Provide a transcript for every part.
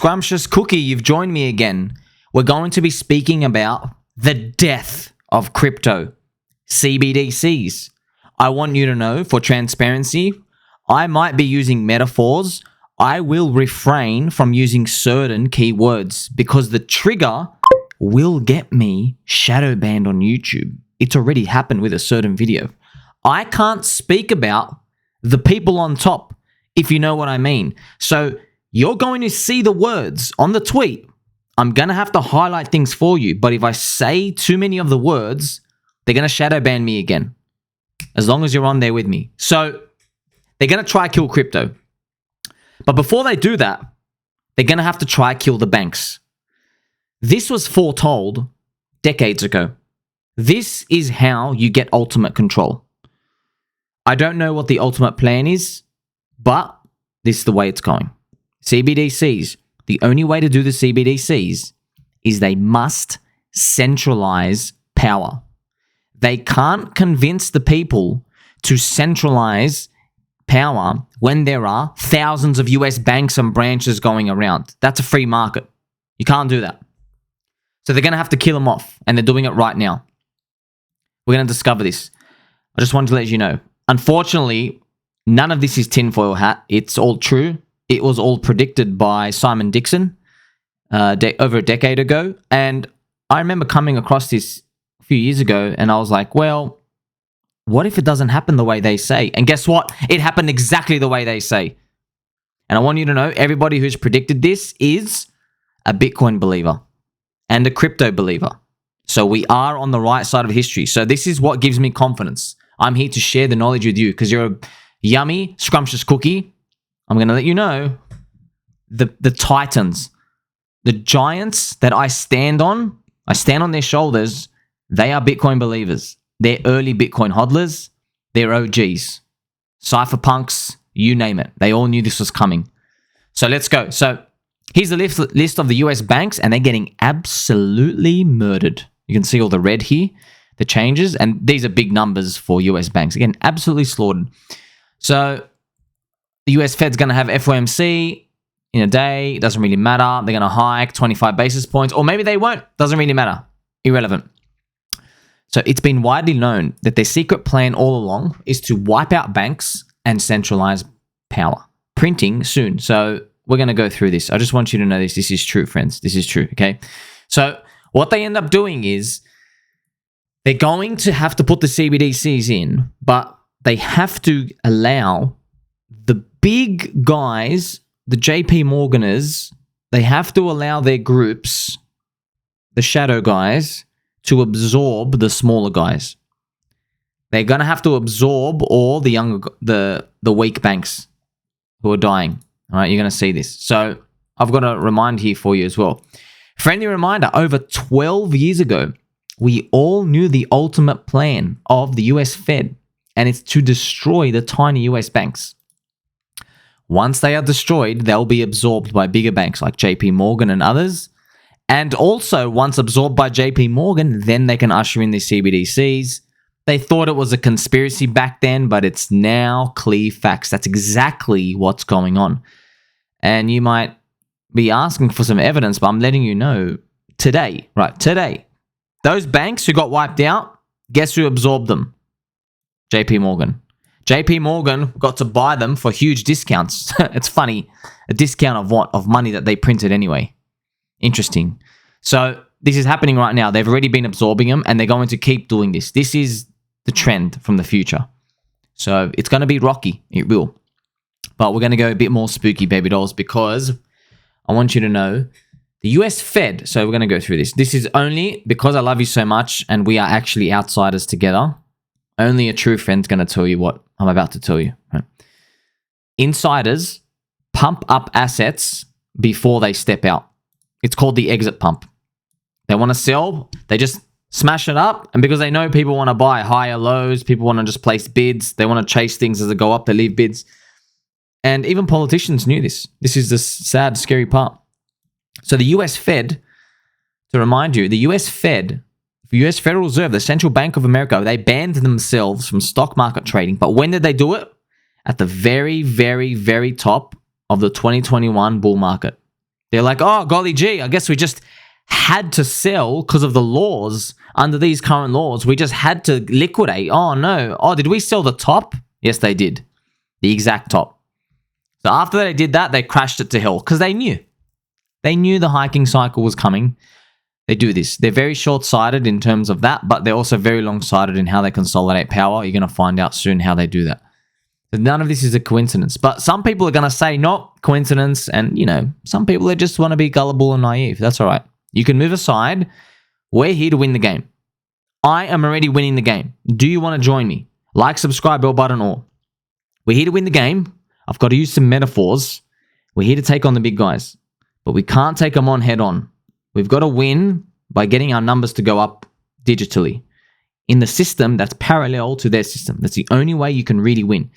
Scrumptious Cookie, you've joined me again. We're going to be speaking about the death of crypto, CBDCs. I want you to know, for transparency, I might be using metaphors. I will refrain from using certain keywords because the trigger will get me shadow banned on YouTube. It's already happened with a certain video. I can't speak about the people on top, if you know what I mean. So you're going to see the words on the tweet. I'm going to have to highlight things for you. But if I say too many of the words, they're going to shadow ban me again. As long as you're on there with me. So they're going to try kill crypto. But before they do that, they're going to have to try kill the banks. This was foretold decades ago. This is how you get ultimate control. I don't know what the ultimate plan is, but this is the way it's going. CBDCs, the only way to do the CBDCs is they must centralize power. They can't convince the people to centralize power when there are thousands of US banks and branches going around. That's a free market. You can't do that. So they're going to have to kill them off, and they're doing it right now. We're going to discover this. I just wanted to let you know. Unfortunately, none of this is tinfoil hat. It's all true. It was all predicted by Simon Dixon over a decade ago. And I remember coming across this a few years ago, and I was like, well, what if it doesn't happen the way they say? And guess what? It happened exactly the way they say. And I want you to know, everybody who's predicted this is a Bitcoin believer and a crypto believer. So we are on the right side of history. So this is what gives me confidence. I'm here to share the knowledge with you because you're a yummy, scrumptious cookie. I'm going to let you know the titans, the giants that I stand on their shoulders. They are Bitcoin believers. They're early Bitcoin hodlers. They're OGs. Cypherpunks, you name it. They all knew this was coming. So let's go. So here's the list of the US banks, and they're getting absolutely murdered. You can see all the red here, the changes, and these are big numbers for US banks. Again, absolutely slaughtered. So the US Fed's going to have FOMC in a day. It doesn't really matter. They're going to hike 25 basis points, or maybe they won't. Doesn't really matter. Irrelevant. So it's been widely known that their secret plan all along is to wipe out banks and centralize power. Printing soon. So we're going to go through this. I just want you to know this. This is true, friends. This is true, okay? So what they end up doing is they're going to have to put the CBDCs in, but they have to allow the big guys, the JP Morganers, they have to allow their groups, the shadow guys, to absorb the smaller guys. They're going to have to absorb all the younger, the weak banks who are dying. All right, you're going to see this. So I've got a remind here for you as well. Friendly reminder, over 12 years ago, we all knew the ultimate plan of the US Fed, and it's to destroy the tiny US banks. Once they are destroyed, they'll be absorbed by bigger banks like JP Morgan and others. And also, once absorbed by JP Morgan, then they can usher in the CBDCs. They thought it was a conspiracy back then, but it's now clear facts. That's exactly what's going on. And you might be asking for some evidence, but I'm letting you know today, right, today, those banks who got wiped out, guess who absorbed them? JP Morgan. JP Morgan got to buy them for huge discounts. It's funny. A discount of what? Of money that they printed anyway. Interesting. So this is happening right now. They've already been absorbing them, and they're going to keep doing this. This is the trend from the future. So it's going to be rocky. It will. But we're going to go a bit more spooky, baby dolls, because I want you to know the US Fed. So we're going to go through this. This is only because I love you so much and we are actually outsiders together. Only a true friend's going to tell you what I'm about to tell you. Right? Insiders pump up assets before they step out. It's called the exit pump. They want to sell, they just smash it up. And because they know people want to buy higher lows, people want to just place bids. They want to chase things as they go up, they leave bids. And even politicians knew this. This is the sad, scary part. So the US Fed, to remind you, the US Fed, the US Federal Reserve, the Central Bank of America, they banned themselves from stock market trading. But when did they do it? At the very, very, very top of the 2021 bull market. They're like, oh, golly gee, I guess we just had to sell because of the laws. Under these current laws, we just had to liquidate. Oh, no. Oh, did we sell the top? Yes, they did. The exact top. So after they did that, they crashed it to hell because they knew. They knew the hiking cycle was coming. They do this. They're very short-sighted in terms of that, but they're also very long-sighted in how they consolidate power. You're going to find out soon how they do that. None of this is a coincidence. But some people are going to say, not coincidence. And, some people, they just want to be gullible and naive. That's all right. You can move aside. We're here to win the game. I am already winning the game. Do you want to join me? Like, subscribe, bell button, all. We're here to win the game. I've got to use some metaphors. We're here to take on the big guys. But we can't take them on head on. We've got to win by getting our numbers to go up digitally in the system that's parallel to their system. That's the only way you can really win.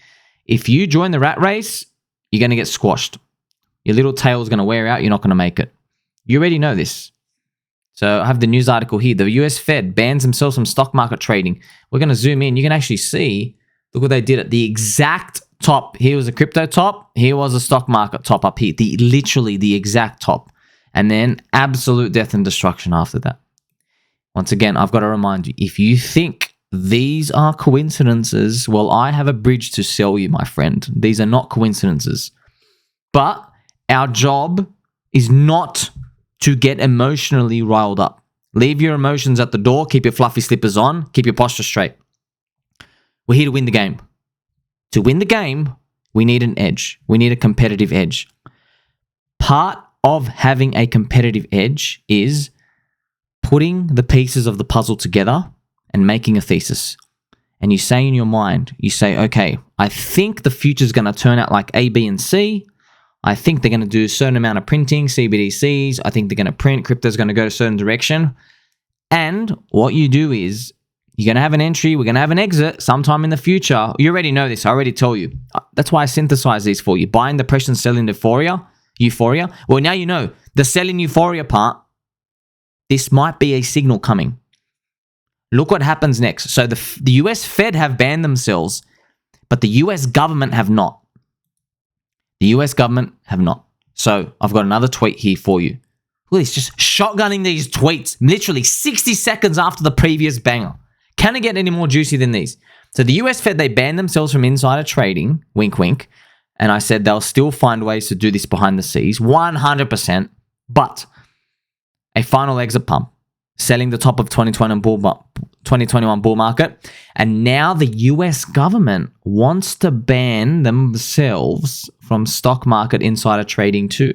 If you join the rat race, you're going to get squashed. Your little tail is going to wear out. You're not going to make it. You already know this. So I have the news article here. The US Fed bans themselves from stock market trading. We're going to zoom in. You can actually see, look what they did at the exact top. Here was a crypto top. Here was a stock market top up here. Literally the exact top. And then absolute death and destruction after that. Once again, I've got to remind you, if you think these are coincidences, well, I have a bridge to sell you, my friend. These are not coincidences. But our job is not to get emotionally riled up. Leave your emotions at the door. Keep your fluffy slippers on. Keep your posture straight. We're here to win the game. To win the game, we need an edge. We need a competitive edge. Part of having a competitive edge is putting the pieces of the puzzle together and making a thesis. And you say in your mind, you say, okay, I think the future is going to turn out like A, B, and C. I think they're going to do a certain amount of printing, CBDCs. I think they're going to print. Crypto's going to go a certain direction. And what you do is you're going to have an entry. We're going to have an exit sometime in the future. You already know this. I already told you. That's why I synthesize these for you. Buying depression, selling euphoria. Well, now you know the selling euphoria part. This might be a signal coming. Look what happens next. So the US Fed have banned themselves, but the US government have not. The US government have not. So I've got another tweet here for you. Look at this, just shotgunning these tweets, literally 60 seconds after the previous banger. Can it get any more juicy than these? So the US Fed, they banned themselves from insider trading, wink, wink. And I said they'll still find ways to do this behind the scenes, 100%. But a final exit pump, selling the top of 2021 bull market. And now the US government wants to ban themselves from stock market insider trading too.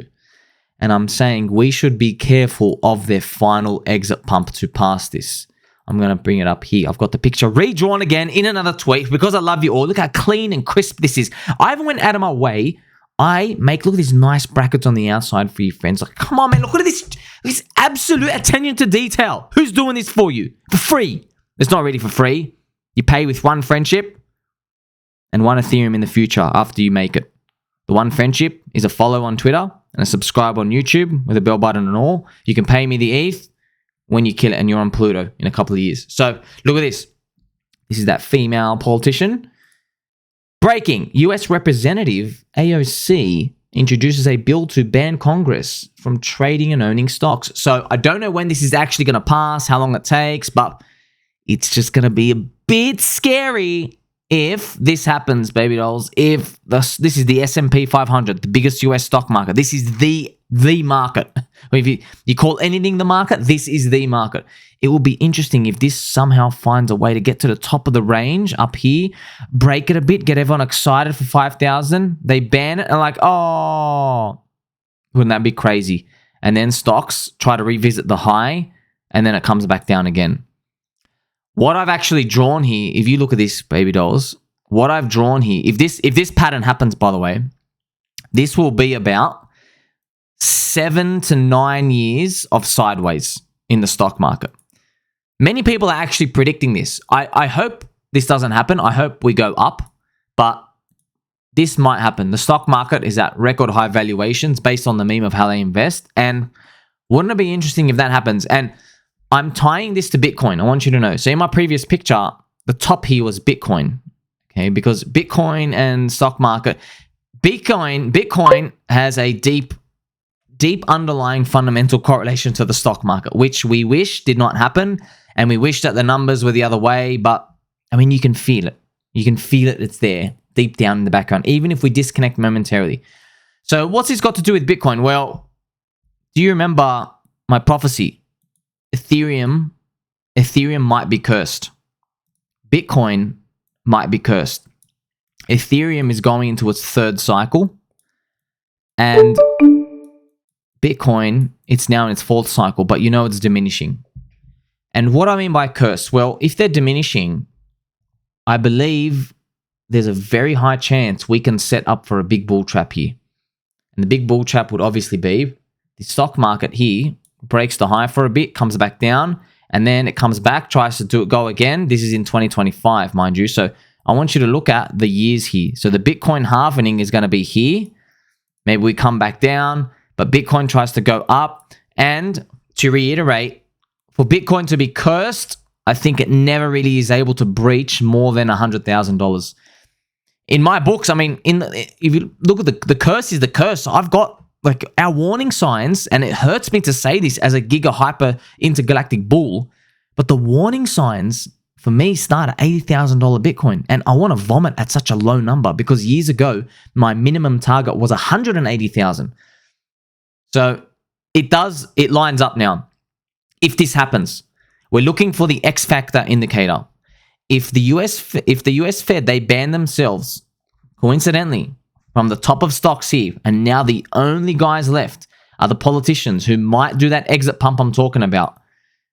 And I'm saying we should be careful of their final exit pump to pass this. I'm going to bring it up here. I've got the picture redrawn again in another tweet because I love you all. Look how clean and crisp this is. I even went out of my way. Look at these nice brackets on the outside for you friends. Like, come on, man. Look at this absolute attention to detail. Who's doing this for you? For free. It's not really for free. You pay with one friendship and one Ethereum in the future after you make it. The one friendship is a follow on Twitter and a subscribe on YouTube with a bell button and all. You can pay me the ETH when you kill it and you're on Pluto in a couple of years. So look at this. This is that female politician. Breaking. US Representative AOC introduces a bill to ban Congress from trading and owning stocks. So I don't know when this is actually going to pass, how long it takes, but it's just going to be a bit scary if this happens, baby dolls. If this is the S&P 500, the biggest US stock market. This is the market. If you call anything the market, this is the market. It will be interesting if this somehow finds a way to get to the top of the range up here, break it a bit, get everyone excited for 5,000. They ban it and like, oh, wouldn't that be crazy? And then stocks try to revisit the high and then it comes back down again. What I've actually drawn here, if you look at this, baby dolls, what I've drawn here, if this pattern happens, by the way, this will be about 7 to 9 years of sideways in the stock market. Many people are actually predicting this. I hope this doesn't happen. I hope we go up, but this might happen. The stock market is at record high valuations based on the meme of how they invest. And wouldn't it be interesting if that happens? And I'm tying this to Bitcoin. I want you to know. So in my previous picture, the top here was Bitcoin. Okay, because Bitcoin and stock market, Bitcoin has a deep deep underlying fundamental correlation to the stock market, which we wish did not happen. And we wish that the numbers were the other way. But I mean, you can feel it. You can feel it. It's there deep down in the background, even if we disconnect momentarily. So what's this got to do with Bitcoin? Well, do you remember my prophecy? Ethereum might be cursed. Bitcoin might be cursed. Ethereum is going into its third cycle. And Bitcoin, it's now in its fourth cycle, but you know it's diminishing. And what I mean by curse? Well, if they're diminishing, I believe there's a very high chance we can set up for a big bull trap here. And the big bull trap would obviously be the stock market here breaks the high for a bit, comes back down, and then it comes back, tries to go again. This is in 2025, mind you. So I want you to look at the years here. So the Bitcoin halvening is going to be here. Maybe we come back down, but Bitcoin tries to go up. And to reiterate, for Bitcoin to be cursed, I think it never really is able to breach more than $100,000. In my books, I mean, if you look at the curse is the curse. I've got like our warning signs, and it hurts me to say this as a giga hyper intergalactic bull, but the warning signs for me start at $80,000 Bitcoin, and I want to vomit at such a low number because years ago my minimum target was 180,000. So it lines up now. If this happens, we're looking for the X factor indicator. If the US Fed, they ban themselves coincidentally from the top of stocks here, and now the only guys left are the politicians who might do that exit pump I'm talking about.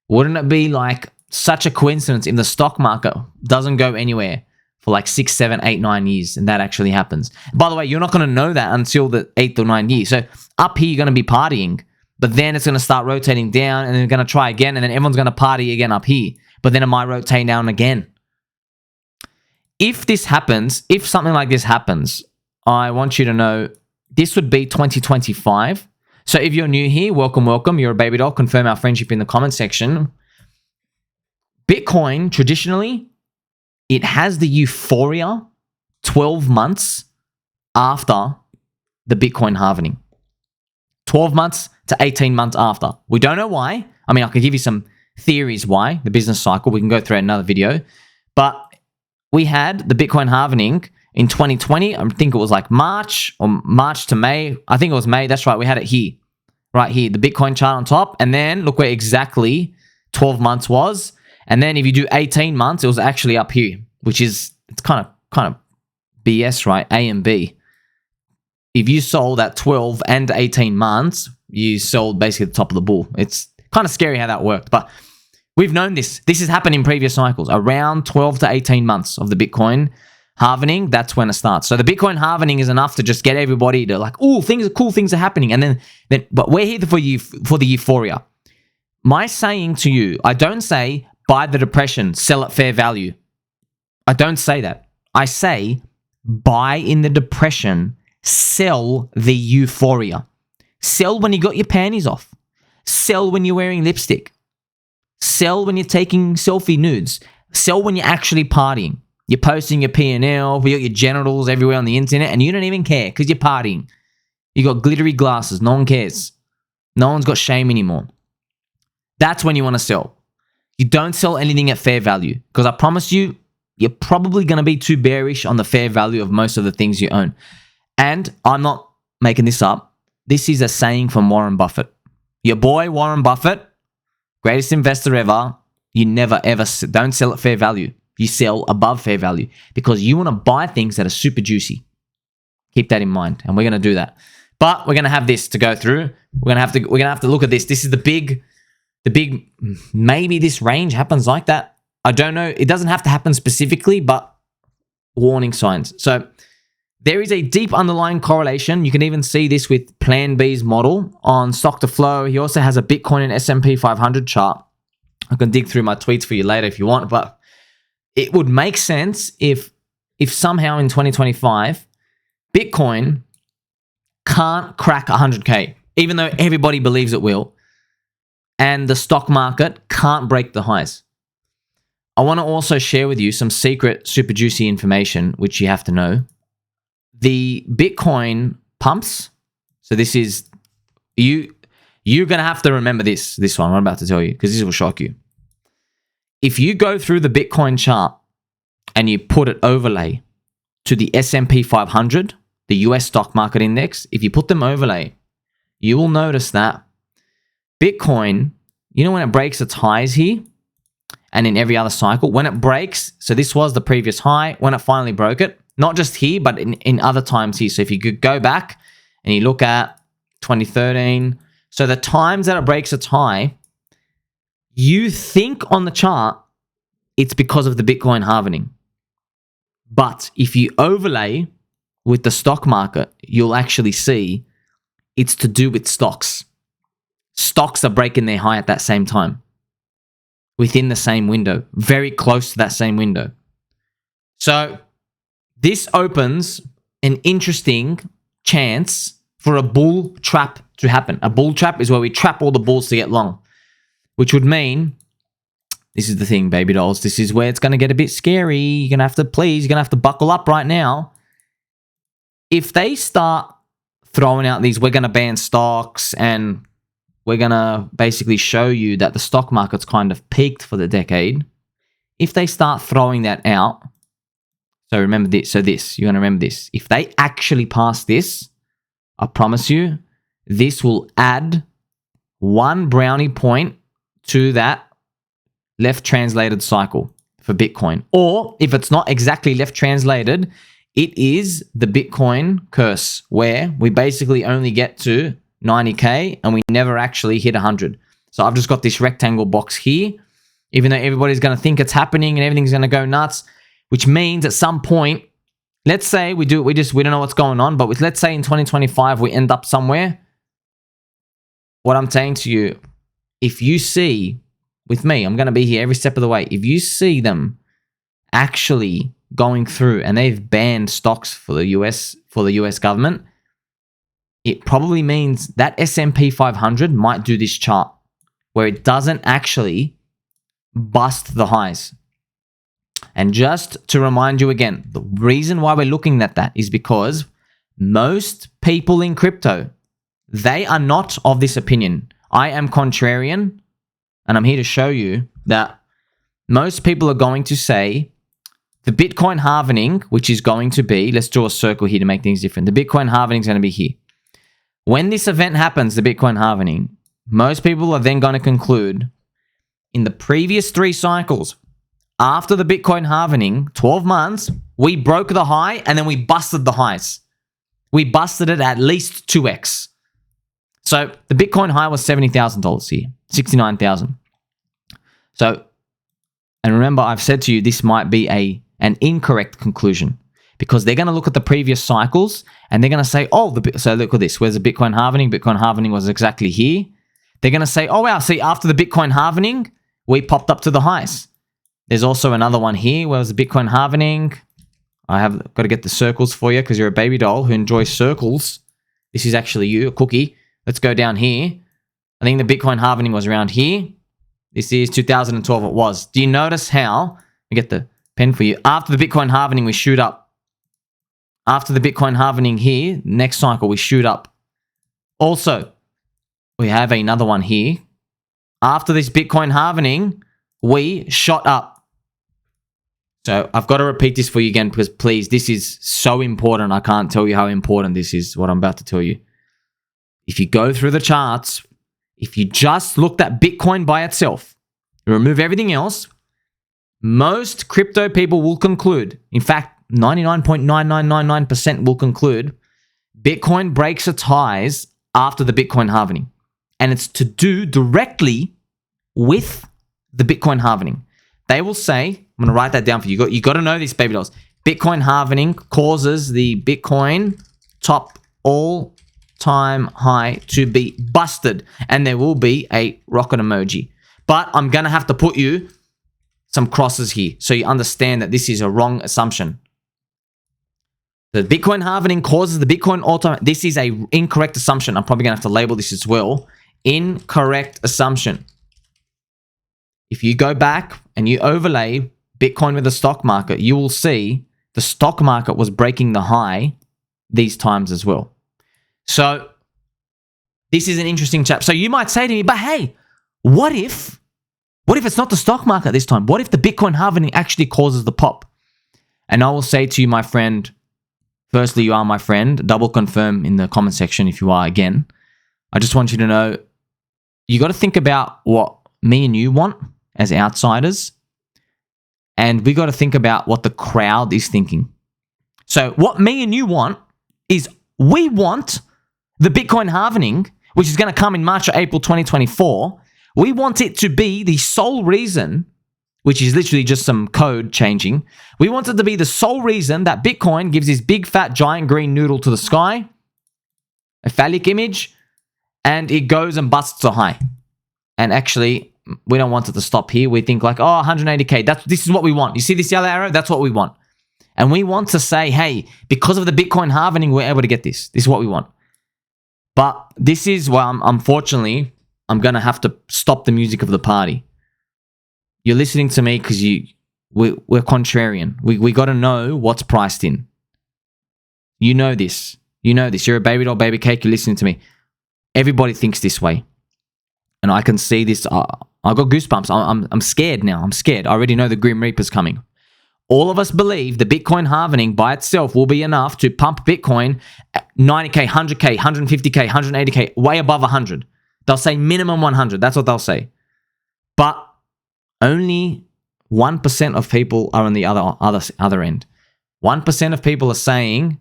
Wouldn't it be like such a coincidence if the stock market doesn't go anywhere for like 6, 7, 8, 9 years, and that actually happens? By the way, you're not going to know that until the 8th or 9th year. So up here, you're going to be partying, but then it's going to start rotating down, and then they're going to try again, and then everyone's going to party again up here, but then it might rotate down again. If this happens, if something like this happens, I want you to know this would be 2025. So if you're new here, welcome, welcome. You're a baby doll. Confirm our friendship in the comment section. Bitcoin, traditionally, it has the euphoria 12 months after the Bitcoin halvening. 12 months to 18 months after. We don't know why. I mean, I can give you some theories why, the business cycle. We can go through another video. But we had the Bitcoin halvening in 2020. I think it was like March to May. I think it was May. That's right. We had it here, right here, the Bitcoin chart on top. And then look where exactly 12 months was. And then if you do 18 months, it was actually up here, which is, it's kind of BS, right? A and B. If you sold at 12 and 18 months, you sold basically the top of the bull. It's kind of scary how that worked, but we've known this. This has happened in previous cycles. Around 12 to 18 months of the Bitcoin halvening, that's when it starts. So the Bitcoin halvening is enough to just get everybody to like, oh, cool things are happening. And then but we're here for the euphoria. My saying to you, I don't say buy the depression, sell at fair value. I don't say that. I say buy in the depression, sell the euphoria. Sell when you got your panties off. Sell when you're wearing lipstick. Sell when you're taking selfie nudes. Sell when you're actually partying. You're posting your P&L, you got your genitals everywhere on the internet, and you don't even care because you're partying. You got glittery glasses. No one cares. No one's got shame anymore. That's when you want to sell. You don't sell anything at fair value because I promise you, you're probably going to be too bearish on the fair value of most of the things you own. And I'm not making this up. This is a saying from Warren Buffett. Your boy Warren Buffett, greatest investor ever, you never ever, don't sell at fair value. You sell above fair value because you want to buy things that are super juicy. Keep that in mind, and we're going to do that. But we're going to have this to go through. We're going to have to look at this. This is the big, maybe this range happens like that. I don't know. It doesn't have to happen specifically, but warning signs. So there is a deep underlying correlation. You can even see this with Plan B's model on stock to flow. He also has a Bitcoin and S&P 500 chart. I can dig through my tweets for you later if you want, but it would make sense if somehow in 2025, Bitcoin can't crack 100K, even though everybody believes it will, and the stock market can't break the highs. I want to also share with you some secret super juicy information, which you have to know. The Bitcoin pumps, so this is you're going to have to remember this one I'm about to tell you, because this will shock you. If you go through the Bitcoin chart and you put it overlay to the S&P 500, the US stock market index, if you put them overlay, you will notice that Bitcoin, you know, when it breaks its highs here and in every other cycle, when it breaks, so this was the previous high, when it finally broke it, not just here, but in other times here. So if you could go back and you look at 2013, so the times that it breaks its high, you think on the chart it's because of the Bitcoin halvening. But if you overlay with the stock market, you'll actually see it's to do with stocks. Stocks are breaking their high at that same time, within the same window, very close to that same window. So this opens an interesting chance for a bull trap to happen. A bull trap is where we trap all the bulls to get long, which would mean, this is the thing, baby dolls, this is where it's going to get a bit scary. You're going to have to buckle up right now. If they start throwing out these, we're going to ban stocks and we're going to basically show you that the stock market's kind of peaked for the decade. If they start throwing that out, so remember this, you're going to remember this. If they actually pass this, I promise you, this will add one brownie point to that left translated cycle for Bitcoin. Or if it's not exactly left translated, it is the Bitcoin curse, where we basically only get to 90K and we never actually hit 100. So I've just got this rectangle box here, even though everybody's going to think it's happening and everything's going to go nuts, which means at some point, let's say we don't know what's going on, but let's say in 2025 we end up somewhere. What I'm saying to you, if you see, with me, I'm going to be here every step of the way. If you see them actually going through and they've banned stocks for the US government, it probably means that S&P 500 might do this chart where it doesn't actually bust the highs. And just to remind you again, the reason why we're looking at that is because most people in crypto, they are not of this opinion. I am contrarian, and I'm here to show you that most people are going to say the Bitcoin halvening, which is going to be, let's draw a circle here to make things different. The Bitcoin halvening is going to be here. When this event happens, the Bitcoin halvening, most people are then going to conclude in the previous 3 cycles, after the Bitcoin halvening, 12 months, we broke the high and then we busted the highs. We busted it at least 2x. So the Bitcoin high was $70,000 here, 69,000. So, and remember, I've said to you, this might be an incorrect conclusion, because they're going to look at the previous cycles and they're going to say, so look at this. Where's the Bitcoin halvening? Bitcoin halvening was exactly here. They're going to say, oh, wow, see, after the Bitcoin halvening, we popped up to the highs. There's also another one here. Where was the Bitcoin halvening? I have got to get the circles for you because you're a baby doll who enjoys circles. This is actually you, a cookie. Let's go down here. I think the Bitcoin halvening was around here. This is 2012 it was. Do you notice how, let me get the pen for you. After the Bitcoin halvening, we shoot up. After the Bitcoin halvening here, next cycle, we shoot up. Also, we have another one here. After this Bitcoin halvening, we shot up. So I've got to repeat this for you again, because please, this is so important. I can't tell you how important this is, what I'm about to tell you. If you go through the charts, if you just looked at Bitcoin by itself, remove everything else, most crypto people will conclude, in fact, 99.9999% will conclude, Bitcoin breaks its highs after the Bitcoin halvening. And it's to do directly with the Bitcoin halvening. They will say, I'm going to write that down for you. You got to know this, baby dolls. Bitcoin halvening causes the Bitcoin top all-time high to be busted. And there will be a rocket emoji. But I'm going to have to put you some crosses here so you understand that this is a wrong assumption. The Bitcoin halvening causes the Bitcoin all-time. This is a incorrect assumption. I'm probably going to have to label this as well. Incorrect assumption. If you go back and you overlay Bitcoin with the stock market, you will see the stock market was breaking the high these times as well. So This is an interesting chat. So you might say to me, but hey, what if it's not the stock market this time? What if the Bitcoin halvening actually causes the pop? And I will say to you, my friend, firstly, you are my friend. Double confirm in the comment section if you are again. I just want you to know, you got to think about what me and you want as outsiders. And we got to think about what the crowd is thinking. So what me and you want is we want the Bitcoin halvening, which is going to come in March or April 2024. We want it to be the sole reason, which is literally just some code changing. We want it to be the sole reason that Bitcoin gives this big fat giant green noodle to the sky, a phallic image, and it goes and busts a high. And actually, we don't want it to stop here. We think like, oh, 180K, this is what we want. You see this yellow arrow? That's what we want. And we want to say, hey, because of the Bitcoin halvening, we're able to get this. This is what we want. But this is why, unfortunately, I'm going to have to stop the music of the party. You're listening to me because we're contrarian. We got to know what's priced in. You know this. You know this. You're a baby doll, baby cake. You're listening to me. Everybody thinks this way. And I can see this. I got goosebumps. I'm scared now. I'm scared. I already know the Grim Reaper's coming. All of us believe the Bitcoin halvening by itself will be enough to pump Bitcoin 90K, 100K, 150K, 180K, way above 100. They'll say minimum 100. That's what they'll say. But only 1% of people are on the other end. 1% of people are saying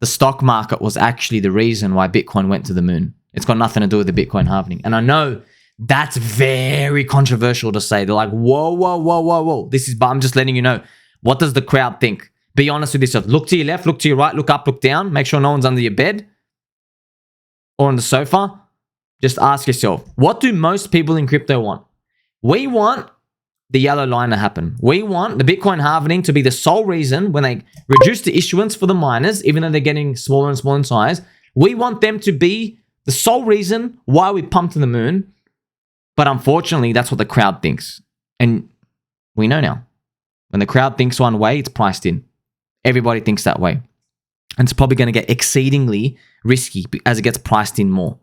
the stock market was actually the reason why Bitcoin went to the moon. It's got nothing to do with the Bitcoin halvening. And I know that's very controversial to say. They're like, whoa, whoa, whoa, whoa, whoa. But I'm just letting you know. What does the crowd think? Be honest with yourself. Look to your left, look to your right, look up, look down. Make sure no one's under your bed or on the sofa. Just ask yourself, what do most people in crypto want? We want the yellow line to happen. We want the Bitcoin halvening to be the sole reason when they reduce the issuance for the miners, even though they're getting smaller and smaller in size. We want them to be the sole reason why we pumped to the moon. But unfortunately, that's what the crowd thinks. And we know now. When the crowd thinks one way, it's priced in. Everybody thinks that way. And it's probably going to get exceedingly risky as it gets priced in more.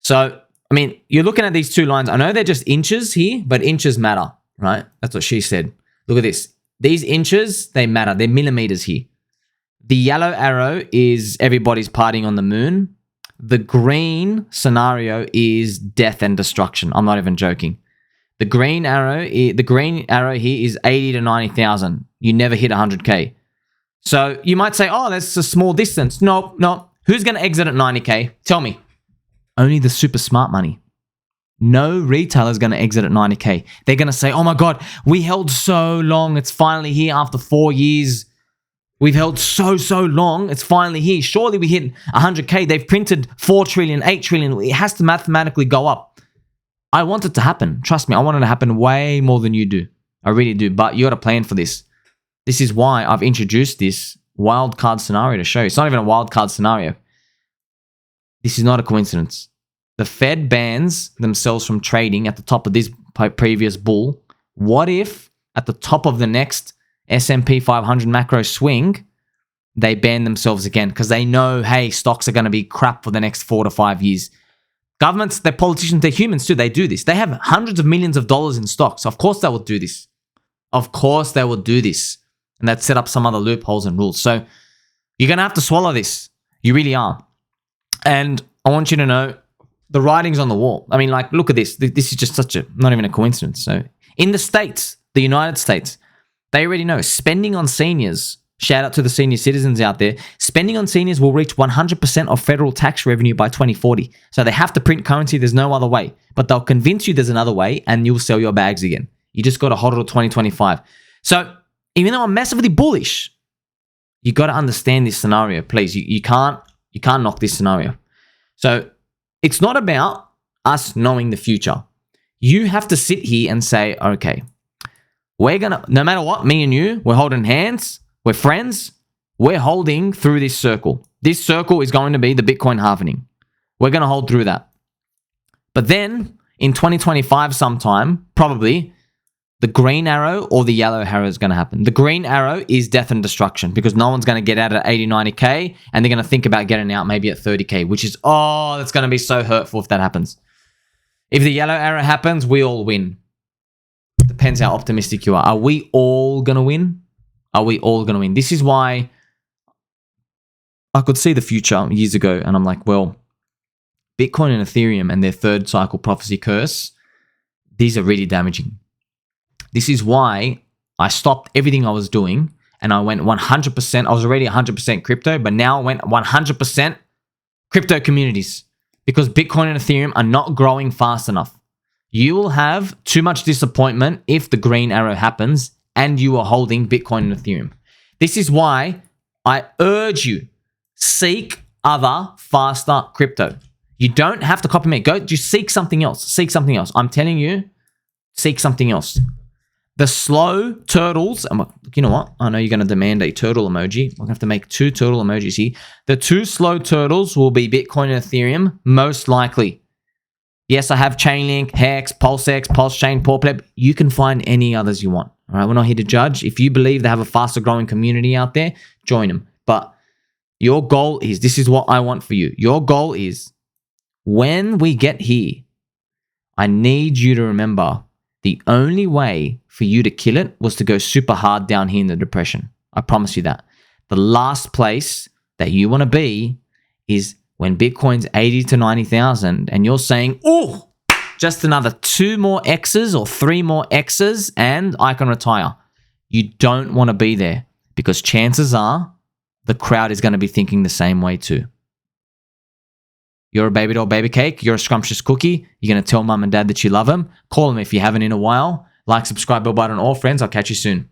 So, I mean, you're looking at these two lines. I know they're just inches here, but inches matter, right? That's what she said. Look at this. These inches, they matter. They're millimeters here. The yellow arrow is everybody's partying on the moon. The green scenario is death and destruction. I'm not even joking. The green arrow here is 80 to 90,000. You never hit 100K. So you might say, oh, that's a small distance. No. Who's going to exit at 90K? Tell me. Only the super smart money. No retailer is going to exit at 90K. They're going to say, oh my God, we held so long. It's finally here after 4 years. We've held so long. It's finally here. Surely we hit 100K. They've printed 4 trillion, 8 trillion. It has to mathematically go up. I want it to happen. Trust me, I want it to happen way more than you do. I really do. But you got to plan for this. This is why I've introduced this wild card scenario to show you. It's not even a wild card scenario. This is not a coincidence. The Fed bans themselves from trading at the top of this previous bull. What if at the top of the next S&P 500 macro swing, they ban themselves again? Because they know, hey, stocks are going to be crap for the next 4 to 5 years. Governments, they're politicians, they're humans too. They do this. They have hundreds of millions of dollars in stocks. Of course they will do this. Of course they will do this. And they'd set up some other loopholes and rules. So you're going to have to swallow this. You really are. And I want you to know the writing's on the wall. I mean, like, look at this. This is just not even a coincidence. So in the States, the United States, they already know spending on seniors. Shout out to the senior citizens out there. Spending on seniors will reach 100% of federal tax revenue by 2040. So they have to print currency. There's no other way. But they'll convince you there's another way and you'll sell your bags again. You just got to hold it till 2025. So even though I'm massively bullish, you got to understand this scenario, please. You can't knock this scenario. So it's not about us knowing the future. You have to sit here and say, okay, no matter what, me and you, we're holding hands. We're friends. We're holding through this circle. This circle is going to be the Bitcoin halvening. We're going to hold through that. But then in 2025 sometime, probably, the green arrow or the yellow arrow is going to happen. The green arrow is death and destruction because no one's going to get out at 80, 90K and they're going to think about getting out maybe at 30K, which is, that's going to be so hurtful if that happens. If the yellow arrow happens, we all win. Depends how optimistic you are. Are we all going to win? Are we all going to win? This is why I could see the future years ago and I'm like, well, Bitcoin and Ethereum and their third cycle prophecy curse, these are really damaging. This is why I stopped everything I was doing and I went 100%. I was already 100% crypto, but now I went 100% crypto communities because Bitcoin and Ethereum are not growing fast enough. You will have too much disappointment if the green arrow happens and you are holding Bitcoin and Ethereum. This is why I urge you, seek other faster crypto. You don't have to copy me. Go just seek something else. Seek something else. I'm telling you, seek something else. The slow turtles, you know what? I know you're going to demand a turtle emoji. We're going to have to make 2 turtle emojis here. The 2 slow turtles will be Bitcoin and Ethereum, most likely. Yes, I have Chainlink, Hex, PulseX, PulseChain, PoorPleb. You can find any others you want. All right, we're not here to judge. If you believe they have a faster growing community out there, join them. But your goal is, this is what I want for you. Your goal is, when we get here, I need you to remember the only way for you to kill it was to go super hard down here in the depression. I promise you that. The last place that you want to be is when Bitcoin's 80 to 90,000 and you're saying, just another 2 more X's or 3 more X's and I can retire. You don't want to be there because chances are the crowd is going to be thinking the same way too. You're a baby doll, baby cake. You're a scrumptious cookie. You're going to tell mum and dad that you love them. Call them if you haven't in a while. Like, subscribe, bell button, all friends. I'll catch you soon.